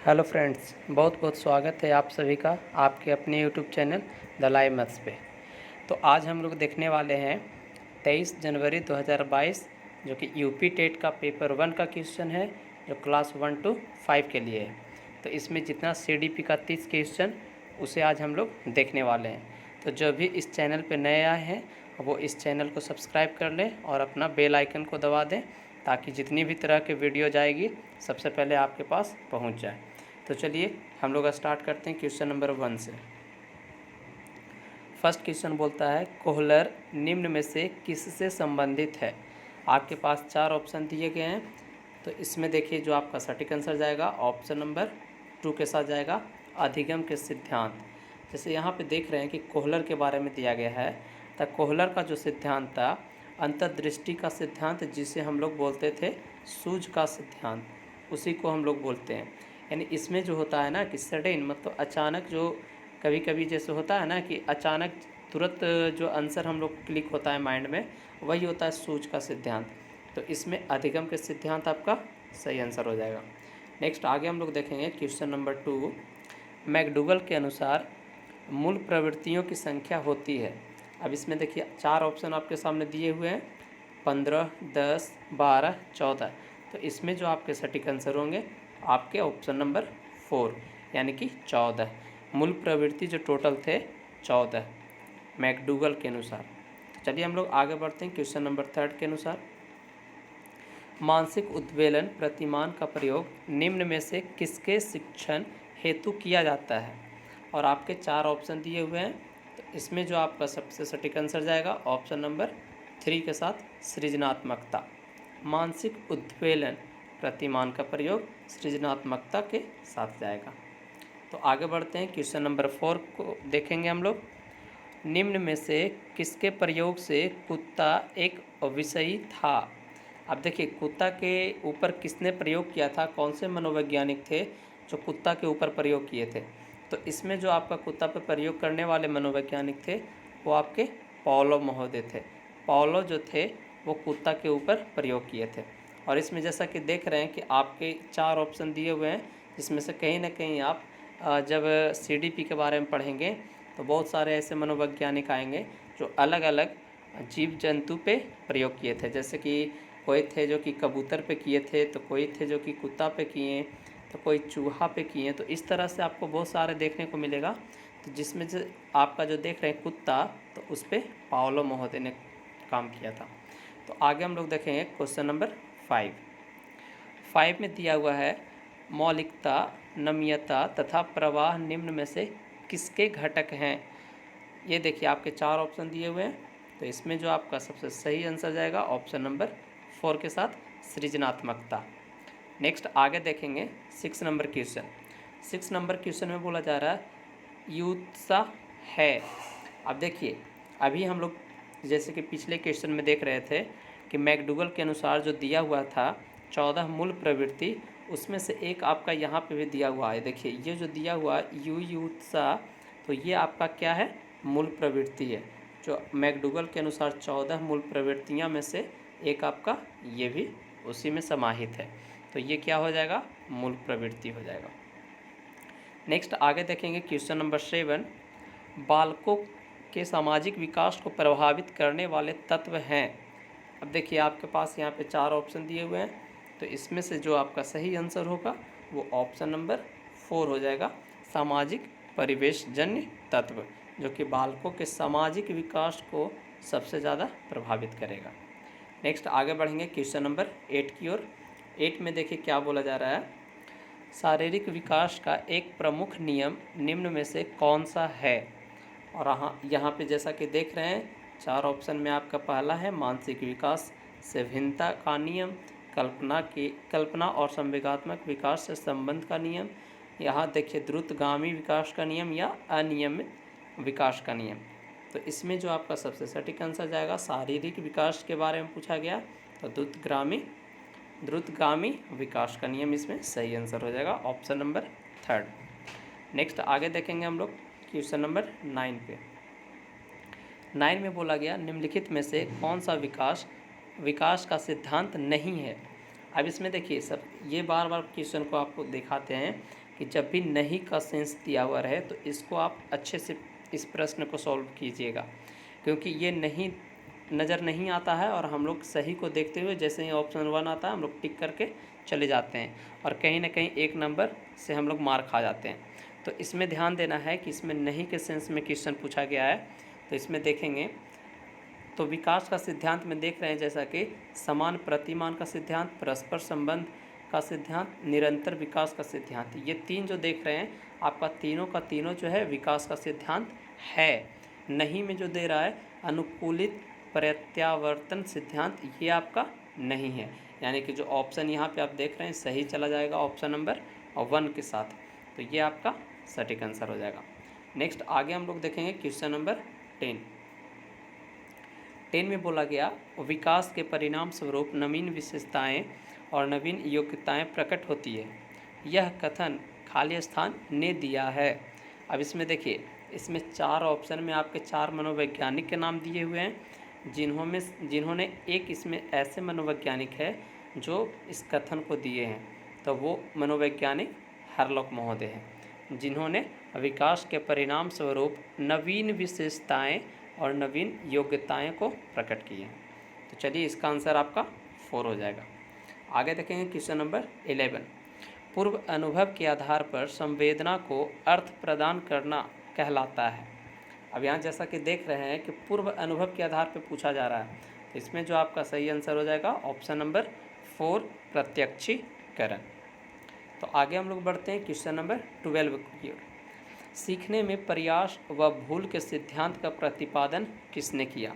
Hello friends, बहुत बहुत स्वागत है आप सभी का आपके अपने YouTube channel the live maths पे। तो आज हम लोग देखने वाले हैं 23 जनवरी 2022 जो कि यूपी टेट का पेपर 1 का क्वेश्चन है, जो क्लास 1 to 5 के लिए है। तो इसमें जितना सीडीपी का 30 क्वेश्चन उसे आज हम लोग देखने वाले हैं। तो जो भी इस चैनल पे नए आए हैं वो इस चैनल को सब्सक्राइब कर लें और अपना बेल आइकन को दबा दें, ताकि जितनी भी तरह के वीडियो जाएगी सबसे पहले आपके पास पहुंच जाए। तो चलिए हम लोग स्टार्ट करते हैं क्वेश्चन नंबर 1 से। फर्स्ट क्वेश्चन बोलता है कोहलर निम्न में से किससे संबंधित है। आपके पास 4 ऑप्शन दिए गए हैं। तो इसमें देखिए जो आपका सटीक आंसर जाएगा ऑप्शन नंबर 2 के साथ जाएगा, अधिगम के सिद्धांत। जैसे यहाँ पे देख रहे हैं कि कोहलर के बारे में दिया गया है, तो कोहलर का जो सिद्धांत था अंतर्दृष्टि का सिद्धांत, जिसे हम लोग बोलते थे सूझ का सिद्धांत, उसी को हम लोग बोलते हैं। यानी इसमें जो होता है ना कि सडन मतलब अचानक, जो कभी कभी जैसे होता है ना कि अचानक तुरंत जो आंसर हम लोग क्लिक होता है माइंड में, वही होता है सूझ का सिद्धांत। तो इसमें अधिगम के सिद्धांत आपका सही आंसर हो जाएगा। नेक्स्ट आगे हम लोग देखेंगे क्वेश्चन नंबर 2। मैकडूगल के अनुसार मूल प्रवृत्तियों की संख्या होती है। अब इसमें देखिए 4 ऑप्शन आपके सामने दिए हुए हैं, 15, 10, 12, 14। तो इसमें जो आपके सटीक आंसर होंगे आपके ऑप्शन नंबर 4 यानी कि 14। मूल प्रवृत्ति जो टोटल थे 14 मैकडूगल के अनुसार। तो चलिए हम लोग आगे बढ़ते हैं क्वेश्चन नंबर 3 के अनुसार। मानसिक उद्वेलन प्रतिमान का प्रयोग निम्न में से किसके शिक्षण हेतु किया जाता है। और आपके 4 ऑप्शन दिए हुए हैं। तो इसमें जो आपका सबसे सटीक आंसर जाएगा ऑप्शन नंबर 3 के साथ सृजनात्मकता। मानसिक उद्वेलन प्रतिमान का प्रयोग सृजनात्मकता के साथ जाएगा। तो आगे बढ़ते हैं क्वेश्चन नंबर 4 को देखेंगे हम लोग। निम्न में से किसके प्रयोग से कुत्ता एक विषयी था। अब देखिए कुत्ता के ऊपर किसने प्रयोग किया था, कौन से मनोवैज्ञानिक थे जो कुत्ता के ऊपर प्रयोग किए थे। तो इसमें जो आपका कुत्ता पर प्रयोग करने वाले मनोवैज्ञानिक थे वो आपके पाओलो महोदय थे। पाओलो जो थे वो कुत्ता के ऊपर प्रयोग किए थे। और इसमें जैसा कि देख रहे हैं कि आपके 4 ऑप्शन दिए हुए हैं, जिसमें से कहीं ना कहीं आप जब सीडीपी के बारे में पढ़ेंगे तो बहुत सारे ऐसे मनोवैज्ञानिक आएंगे जो अलग अलग जीव जंतु पे प्रयोग किए थे। जैसे कि कोई थे जो कि कबूतर पे किए थे, तो कोई थे जो कि कुत्ता पे किए, तो कोई चूहा पे किए। तो इस तरह से आपको बहुत सारे देखने को मिलेगा। तो जिसमें से आपका जो देख रहे हैं कुत्ता, तो उस पर पाओलो महोदय ने काम किया था। तो आगे हम लोग देखेंगे क्वेश्चन नंबर 5 में दिया हुआ है मौलिकता, नम्यता तथा प्रवाह निम्न में से किसके घटक हैं। ये देखिए आपके 4 ऑप्शन दिए हुए हैं। तो इसमें जो आपका सबसे सही आंसर जाएगा ऑप्शन नंबर 4 के साथ सृजनात्मकता। नेक्स्ट आगे देखेंगे 6 नंबर क्वेश्चन। 6 नंबर क्वेश्चन में बोला जा रहा है युत्सा है। अब देखिए अभी हम लोग जैसे कि पिछले क्वेश्चन में देख रहे थे कि मैकडूगल के अनुसार जो दिया हुआ था 14 मूल प्रवृत्ति, उसमें से एक आपका यहाँ पे भी दिया हुआ है। देखिए ये जो दिया हुआ युत्सा, तो ये आपका क्या है, मूल प्रवृत्ति है। जो मैकडूगल के अनुसार 14 मूल प्रवृत्तियाँ में से एक आपका ये भी उसी में समाहित है। तो ये क्या हो जाएगा, मूल प्रवृत्ति हो जाएगा। नेक्स्ट आगे देखेंगे क्वेश्चन नंबर 7। बालकों के सामाजिक विकास को प्रभावित करने वाले तत्व हैं। अब देखिए आपके पास यहाँ पे 4 ऑप्शन दिए हुए हैं। तो इसमें से जो आपका सही आंसर होगा वो ऑप्शन नंबर 4 हो जाएगा, सामाजिक परिवेशजन्य तत्व, जो कि बालकों के सामाजिक विकास को सबसे ज़्यादा प्रभावित करेगा। नेक्स्ट आगे बढ़ेंगे क्वेश्चन नंबर 8 की ओर। 8 में देखिए क्या बोला जा रहा है, शारीरिक विकास का एक प्रमुख नियम निम्न में से कौन सा है। और यहाँ पे जैसा कि देख रहे हैं 4 ऑप्शन में आपका पहला है मानसिक विकास से भिन्नता का नियम, कल्पना और संवेगात्मक विकास से संबंध का नियम, यहाँ देखिए द्रुतगामी विकास का नियम या अनियमित विकास का नियम। तो इसमें जो आपका सबसे सटीक आंसर जाएगा, शारीरिक विकास के बारे में पूछा गया तो द्रुतगामी विकास का नियम इसमें सही आंसर हो जाएगा, ऑप्शन नंबर 3। नेक्स्ट आगे देखेंगे हम लोग क्वेश्चन नंबर 9 पे। 9 में बोला गया निम्नलिखित में से कौन सा विकास का सिद्धांत नहीं है। अब इसमें देखिए सब ये बार बार क्वेश्चन को आपको दिखाते हैं कि जब भी नहीं का सेंस दिया हुआ रहे तो इसको आप अच्छे से इस प्रश्न को सॉल्व कीजिएगा, क्योंकि ये नहीं नज़र नहीं आता है और हम लोग सही को देखते हुए जैसे ही ऑप्शन 1 आता है हम लोग टिक करके चले जाते हैं और कहीं ना कहीं एक नंबर से हम लोग मार खा जाते हैं। तो इसमें ध्यान देना है कि इसमें नहीं के सेंस में क्वेश्चन पूछा गया है। तो इसमें देखेंगे तो विकास का सिद्धांत में देख रहे हैं जैसा कि समान प्रतिमान का सिद्धांत, परस्पर संबंध का सिद्धांत, निरंतर विकास का सिद्धांत, ये तीन जो देख रहे हैं आपका तीनों का तीनों जो है विकास का सिद्धांत है। नहीं में जो दे रहा है अनुकूलित प्रत्यावर्तन सिद्धांत, ये आपका नहीं है, यानी कि जो ऑप्शन यहाँ पे आप देख रहे हैं सही चला जाएगा ऑप्शन नंबर 1 के साथ। तो ये आपका सटीक आंसर हो जाएगा। नेक्स्ट आगे हम लोग देखेंगे क्वेश्चन नंबर 10 में बोला गया विकास के परिणाम स्वरूप नवीन विशेषताएं और नवीन योग्यताएं प्रकट होती है, यह कथन खाली स्थान ने दिया है। अब इसमें देखिए, इसमें 4 ऑप्शन में आपके 4 मनोवैज्ञानिक के नाम दिए हुए हैं, जिन्होंने एक इसमें ऐसे मनोवैज्ञानिक है जो इस कथन को दिए हैं, तो वो मनोवैज्ञानिक हरलॉक महोदय हैं, जिन्होंने विकास के परिणाम स्वरूप नवीन विशेषताएं और नवीन योग्यताएं को प्रकट किए हैं। तो चलिए इसका आंसर आपका 4 हो जाएगा। आगे देखेंगे क्वेश्चन नंबर 11, पूर्व अनुभव के आधार पर संवेदना को अर्थ प्रदान करना कहलाता है। अब यहाँ जैसा कि देख रहे हैं कि पूर्व अनुभव के आधार पर पूछा जा रहा है, तो इसमें जो आपका सही आंसर हो जाएगा ऑप्शन नंबर 4 प्रत्यक्षीकरण। तो आगे हम लोग बढ़ते हैं क्वेश्चन नंबर 12 की ओर। सीखने में प्रयास व भूल के सिद्धांत का प्रतिपादन किसने किया?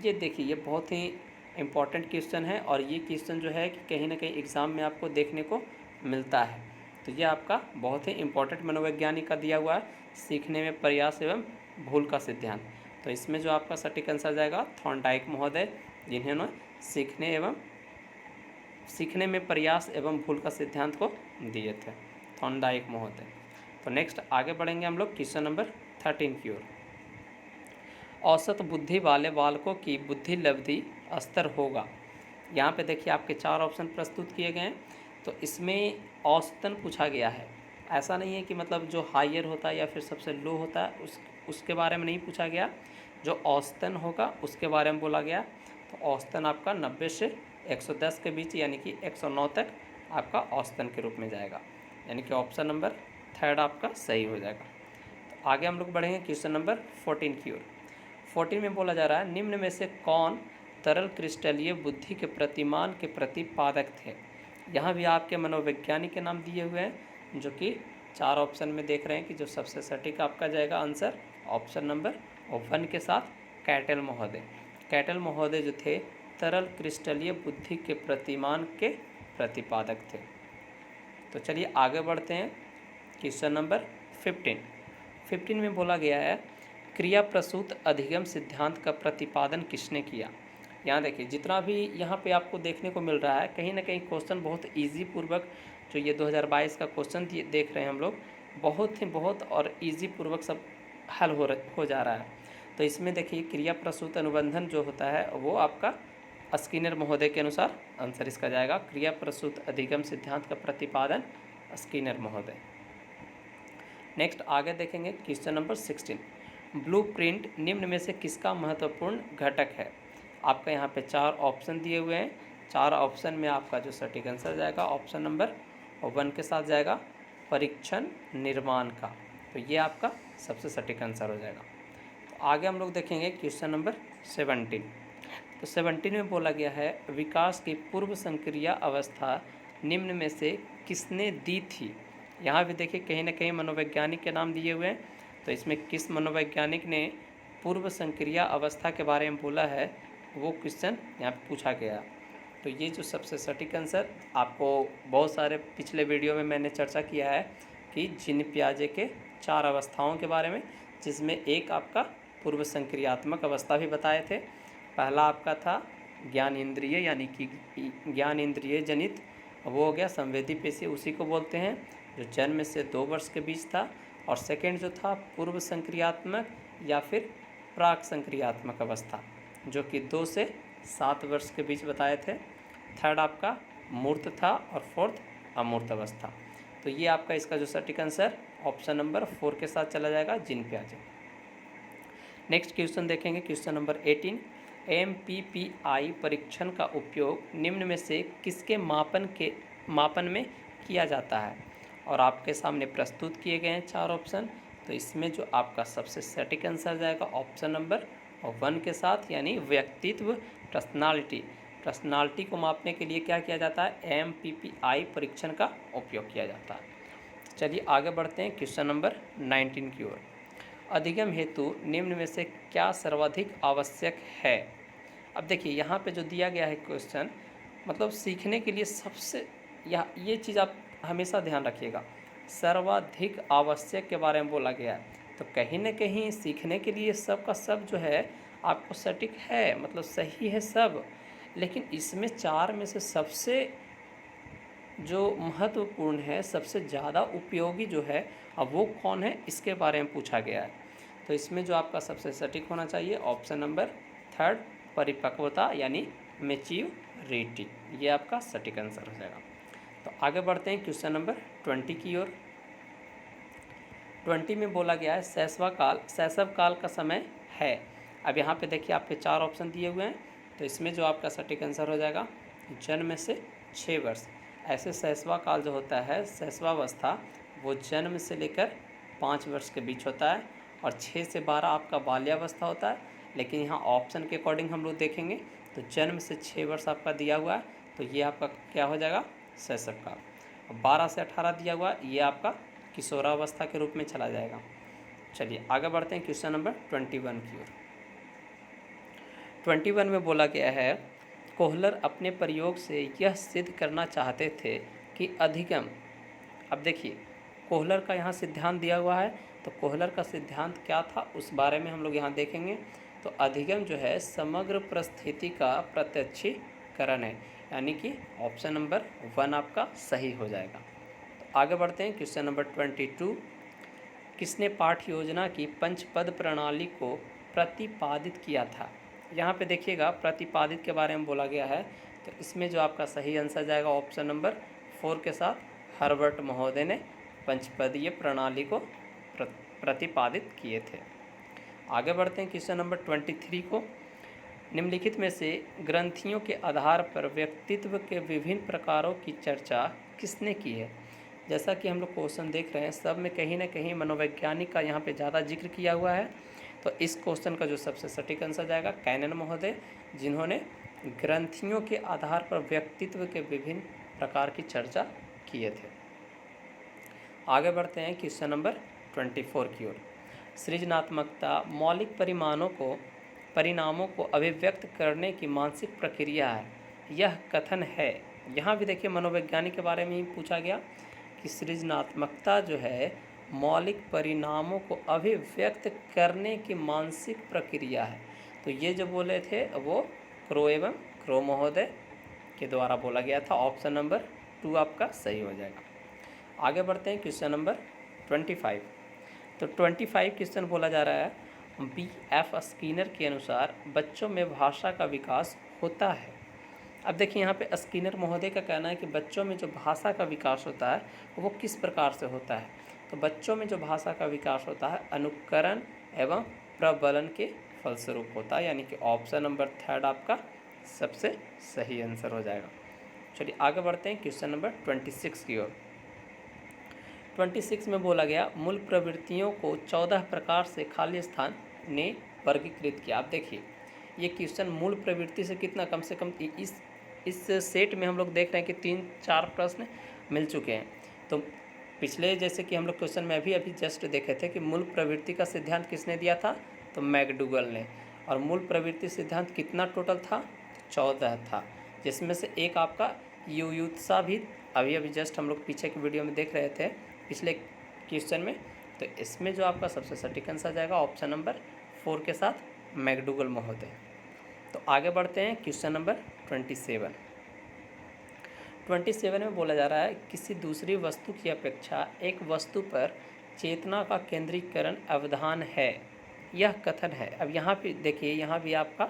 ये देखिए, ये बहुत ही इम्पॉर्टेंट क्वेश्चन है और ये क्वेश्चन जो है कि कहीं ना कहीं एग्ज़ाम में आपको देखने को मिलता है। तो ये आपका बहुत ही इम्पॉर्टेंट मनोवैज्ञानिक का दिया हुआ है, सीखने में प्रयास एवं भूल का सिद्धांत। तो इसमें जो आपका सटीक आंसर जाएगा थॉर्नडाइक महोदय, जिन्होंने सीखने में प्रयास एवं भूल का सिद्धांत को दिए थे, थॉर्नडाइक महोदय। तो नेक्स्ट आगे बढ़ेंगे हम लोग क्वेश्चन नंबर 13 की ओर। औसत बुद्धि वाले बालकों की बुद्धि लब्धि स्तर होगा। यहाँ पे देखिए आपके 4 ऑप्शन प्रस्तुत किए गए हैं, तो इसमें औसतन पूछा गया है। ऐसा नहीं है कि मतलब जो हायर होता है या फिर सबसे लो होता है उसके बारे में नहीं पूछा गया, जो औसतन होगा उसके बारे में बोला गया। तो औसतन आपका 90 से 110 के बीच यानी कि 109 तक आपका औसतन के रूप में जाएगा, यानी कि ऑप्शन नंबर 3 आपका सही हो जाएगा। तो आगे हम लोग बढ़ेंगे क्वेश्चन नंबर 14 की ओर। 14 में बोला जा रहा है निम्न में से कौन तरल क्रिस्टलीय बुद्धि के प्रतिमान के प्रतिपादक थे? यहाँ भी आपके मनोवैज्ञानिक के नाम दिए हुए हैं, जो कि 4 ऑप्शन में देख रहे हैं कि जो सबसे सटीक आपका जाएगा आंसर ऑप्शन नंबर 1 के साथ कैटल महोदय। कैटल महोदय जो थे तरल क्रिस्टलीय बुद्धि के प्रतिमान के प्रतिपादक थे। तो चलिए आगे बढ़ते हैं क्वेश्चन नंबर 15 में बोला गया है क्रिया प्रसूत अधिगम सिद्धांत का प्रतिपादन किसने किया? यहाँ देखिए, जितना भी यहाँ पे आपको देखने को मिल रहा है कहीं ना कहीं क्वेश्चन बहुत इजी पूर्वक, जो ये 2022 का क्वेश्चन देख रहे हैं हम लोग, बहुत और इजी पूर्वक सब हल हो जा रहा है। तो इसमें देखिए क्रिया प्रसूत अनुबंधन जो होता है वो आपका स्किनर महोदय के अनुसार आंसर इसका जाएगा, क्रिया प्रसूत अधिगम सिद्धांत का प्रतिपादन स्किनर महोदय। नेक्स्ट आगे देखेंगे क्वेश्चन नंबर 16, ब्लूप्रिंट निम्न में से किसका महत्वपूर्ण घटक है? आपका यहाँ पे 4 ऑप्शन दिए हुए हैं, 4 ऑप्शन में आपका जो सटीक आंसर जाएगा ऑप्शन नंबर 1 के साथ जाएगा परीक्षण निर्माण का। तो ये आपका सबसे सटीक आंसर हो जाएगा। तो आगे हम लोग देखेंगे क्वेश्चन नंबर 17। तो 17 में बोला गया है विकास की पूर्व संक्रिया अवस्था निम्न में से किसने दी थी? यहाँ भी देखिए कहीं ना कहीं मनोवैज्ञानिक के नाम दिए हुए हैं, तो इसमें किस मनोवैज्ञानिक ने पूर्व संक्रिया अवस्था के बारे में बोला है वो क्वेश्चन यहाँ पे पूछा गया। तो ये जो सबसे सटीक आंसर, आपको बहुत सारे पिछले वीडियो में मैंने चर्चा किया है कि जीन पियाजे के 4 अवस्थाओं के बारे में, जिसमें एक आपका पूर्व संक्रियात्मक अवस्था भी बताए थे। पहला आपका था ज्ञान इंद्रिय यानी कि ज्ञान इंद्रिय जनित, वो हो गया संवेदी पेशी, उसी को बोलते हैं, जो जन्म से 2 वर्ष के बीच था। और सेकेंड जो था पूर्व संक्रियात्मक या फिर प्राक संक्रियात्मक अवस्था, जो कि 2 से 7 वर्ष के बीच बताए थे। थर्ड आपका मूर्त था और फोर्थ अमूर्त अवस्था। तो तो ये आपका इसका जो सटीक आंसर ऑप्शन नंबर 4 के साथ चला जाएगा, जिन प्याजे। नेक्स्ट क्वेश्चन देखेंगे, क्वेश्चन नंबर 18। MPPI परीक्षण का उपयोग निम्न में से किसके मापन में किया जाता है? और आपके सामने प्रस्तुत किए गए हैं 4 ऑप्शन। तो इसमें जो आपका सबसे सटीक आंसर जाएगा ऑप्शन नंबर 1 के साथ, यानी व्यक्तित्व, पर्सनालिटी को मापने के लिए क्या किया जाता है? MPPI परीक्षण का उपयोग किया जाता है। चलिए आगे बढ़ते हैं क्वेश्चन नंबर 19 की ओर। अधिगम हेतु निम्न में से क्या सर्वाधिक आवश्यक है? अब देखिए यहाँ पे जो दिया गया है क्वेश्चन, मतलब सीखने के लिए सबसे, ये चीज़ आप हमेशा ध्यान रखिएगा, सर्वाधिक आवश्यक के बारे में बोला गया है। तो कहीं ना कहीं सीखने के लिए सब का सब जो है आपको सटीक है, मतलब सही है सब, लेकिन इसमें 4 में से सबसे जो महत्वपूर्ण है, सबसे ज़्यादा उपयोगी जो है, अब वो कौन है, इसके बारे में पूछा गया है। तो इसमें जो आपका सबसे सटीक होना चाहिए ऑप्शन नंबर 3, परिपक्वता यानी मैच्योरिटी, ये आपका सटीक आंसर हो जाएगा। तो आगे बढ़ते हैं क्वेश्चन नंबर 20 की ओर। 20 में बोला गया है शैशव काल का समय है। अब यहाँ पे देखिए आपके 4 ऑप्शन दिए हुए हैं। तो इसमें जो आपका सटीक आंसर हो जाएगा जन्म से 6 वर्ष। ऐसे शैशव काल जो होता है, शैशवावस्था, वो जन्म से लेकर 5 वर्ष के बीच होता है, और 6 से 12 आपका बाल्यावस्था होता है। लेकिन यहाँ ऑप्शन के अकॉर्डिंग हम लोग देखेंगे तो जन्म से 6 वर्ष आपका दिया हुआ है, तो ये आपका क्या हो जाएगा? शैशव काल। 12 से 18 दिया हुआ, ये आपका किशोरावस्था के रूप में चला जाएगा। चलिए आगे बढ़ते हैं क्वेश्चन नंबर 21 की ओर। 21 में बोला गया है, कोहलर अपने प्रयोग से यह सिद्ध करना चाहते थे कि अधिगम। अब देखिए कोहलर का यहाँ सिद्धांत दिया हुआ है, तो कोहलर का सिद्धांत क्या था उस बारे में हम लोग यहाँ देखेंगे। तो अधिगम जो है समग्र परिस्थिति का प्रत्यक्षीकरण है, यानी कि ऑप्शन नंबर 1 आपका सही हो जाएगा। तो आगे बढ़ते हैं क्वेश्चन नंबर 22। किसने पाठ्य योजना की पंचपद प्रणाली को प्रतिपादित किया था? यहाँ पे देखिएगा प्रतिपादित के बारे में बोला गया है, तो इसमें जो आपका सही आंसर जाएगा ऑप्शन नंबर 4 के साथ, हर्बर्ट महोदय ने पंचपदीय प्रणाली को प्रतिपादित किए थे। आगे बढ़ते हैं क्वेश्चन नंबर 23 को। निम्नलिखित में से ग्रंथियों के आधार पर व्यक्तित्व के विभिन्न प्रकारों की चर्चा किसने की है? जैसा कि हम लोग क्वेश्चन देख रहे हैं, सब में कहीं ना कहीं मनोवैज्ञानिक का यहाँ पे ज़्यादा जिक्र किया हुआ है। तो इस क्वेश्चन का जो सबसे सटीक आंसर जाएगा कैनन महोदय, जिन्होंने ग्रंथियों के आधार पर व्यक्तित्व के विभिन्न प्रकार की चर्चा किए थे। आगे बढ़ते हैं क्वेश्चन नंबर 24 की ओर। सृजनात्मकता मौलिक परिणामों को अभिव्यक्त करने की मानसिक प्रक्रिया है, यह कथन है। यहाँ भी देखिए मनोवैज्ञानिक के बारे में ही पूछा गया कि सृजनात्मकता जो है मौलिक परिणामों को अभिव्यक्त करने की मानसिक प्रक्रिया है। तो ये जो बोले थे वो क्रो महोदय के द्वारा बोला गया था। ऑप्शन नंबर 2 आपका सही हो जाएगा। आगे बढ़ते हैं क्वेश्चन नंबर 25। तो 25 क्वेश्चन बोला जा रहा है, B.F. स्किनर के अनुसार बच्चों में भाषा का विकास होता है। अब देखिए यहाँ पे स्किनर महोदय का कहना है कि बच्चों में जो भाषा का विकास होता है वो किस प्रकार से होता है। तो बच्चों में जो भाषा का विकास होता है अनुकरण एवं प्रबलन के फलस्वरूप होता है, यानी कि ऑप्शन नंबर 3 आपका सबसे सही आंसर हो जाएगा। चलिए आगे बढ़ते हैं क्वेश्चन नंबर 26 की ओर। 26 में बोला गया मूल प्रवृत्तियों को 14 प्रकार से खाली स्थान ने वर्गीकृत किया। आप देखिए ये क्वेश्चन मूल प्रवृत्ति से कितना, कम से कम इस सेट में हम लोग देख रहे हैं कि 3-4 प्रश्न मिल चुके हैं। तो पिछले जैसे कि हम लोग क्वेश्चन में अभी जस्ट देखे थे कि मूल प्रवृत्ति का सिद्धांत किसने दिया था, तो मैकडूगल ने। और मूल प्रवृत्ति सिद्धांत कितना टोटल था, 14 था, जिसमें से एक आपका युयुत्सा भी अभी जस्ट हम लोग पीछे की वीडियो में देख रहे थे पिछले क्वेश्चन में। तो इसमें जो आपका सबसे सटीक आंसर जाएगा ऑप्शन नंबर 4 के साथ मैकडूगल महोदय। तो आगे बढ़ते हैं क्वेश्चन नंबर 27। 27 में बोला जा रहा है किसी दूसरी वस्तु की अपेक्षा एक वस्तु पर चेतना का केंद्रीकरण अवधान है, यह कथन है। अब यहाँ पे देखिए यहाँ भी आपका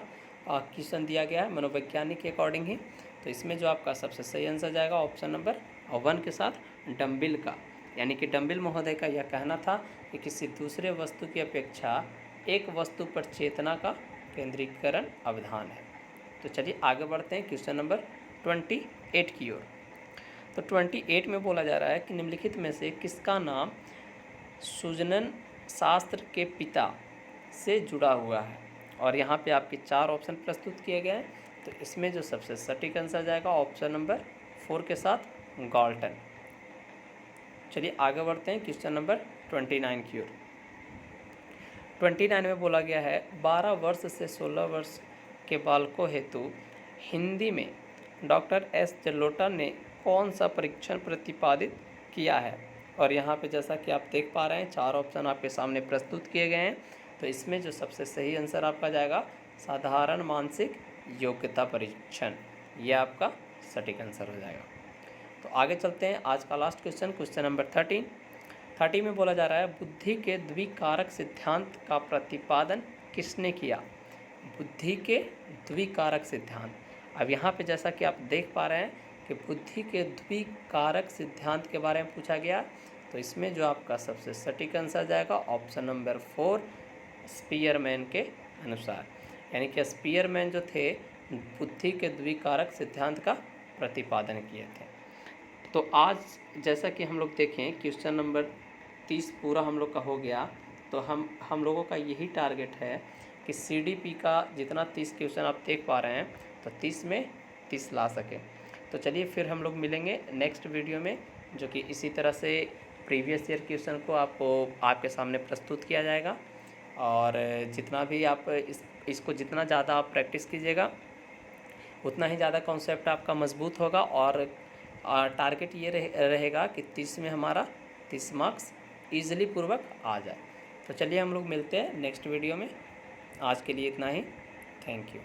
क्वेश्चन दिया गया है मनोवैज्ञानिक के अकॉर्डिंग ही। तो इसमें जो आपका सबसे सही आंसर जाएगा ऑप्शन नंबर 1 के साथ डम्बिल का, यानी कि डम्बिल महोदय का यह कहना था कि किसी दूसरे वस्तु की अपेक्षा एक वस्तु पर चेतना का केंद्रीकरण अवधान है। तो चलिए आगे बढ़ते हैं क्वेश्चन नंबर 28 की ओर। तो 28 में बोला जा रहा है कि निम्नलिखित में से किसका नाम सुजनन शास्त्र के पिता से जुड़ा हुआ है, और यहाँ पे आपके 4 ऑप्शन प्रस्तुत किए गए हैं। तो इसमें जो सबसे सटीक आंसर जाएगा ऑप्शन नंबर 4 के साथ गाल्टन। चलिए आगे बढ़ते हैं क्वेश्चन नंबर 29 की ओर। 29 में बोला गया है 12 वर्ष से 16 वर्ष के बालकों हेतु हिंदी में डॉक्टर एस जलोटा ने कौन सा परीक्षण प्रतिपादित किया है, और यहाँ पे जैसा कि आप देख पा रहे हैं 4 ऑप्शन आपके सामने प्रस्तुत किए गए हैं। तो इसमें जो सबसे सही आंसर आपका जाएगा साधारण मानसिक योग्यता परीक्षण, ये आपका सटीक आंसर हो जाएगा। तो आगे चलते हैं, आज का लास्ट क्वेश्चन, क्वेश्चन नंबर 30 में बोला जा रहा है बुद्धि के द्विकारक सिद्धांत का प्रतिपादन किसने किया। बुद्धि के द्विकारक सिद्धांत, अब यहाँ पे जैसा कि आप देख पा रहे हैं कि बुद्धि के द्विकारक सिद्धांत के बारे में पूछा गया। तो इसमें जो आपका सबसे सटीक आंसर जाएगा ऑप्शन नंबर 4 स्पीयरमैन के अनुसार, यानी कि स्पीयरमैन जो थे बुद्धि के द्विकारक सिद्धांत का प्रतिपादन किए थे। तो आज जैसा कि हम लोग देखें क्वेश्चन नंबर 30 पूरा हम लोग का हो गया। तो हम लोगों का यही टारगेट है कि CDP का जितना 30 क्वेश्चन आप देख पा रहे हैं तो 30 में 30 ला सकें। तो चलिए फिर हम लोग मिलेंगे नेक्स्ट वीडियो में, जो कि इसी तरह से प्रीवियस ईयर क्वेश्चन को आपके सामने प्रस्तुत किया जाएगा। और जितना भी आप इसको जितना ज़्यादा आप प्रैक्टिस कीजिएगा उतना ही ज़्यादा कॉन्सेप्ट आपका मजबूत होगा, और टारगेट ये रहेगा कि 30 में हमारा 30 मार्क्स ईजिली पूर्वक आ जाए। तो चलिए हम लोग मिलते हैं नेक्स्ट वीडियो में, आज के लिए इतना ही, थैंक यू।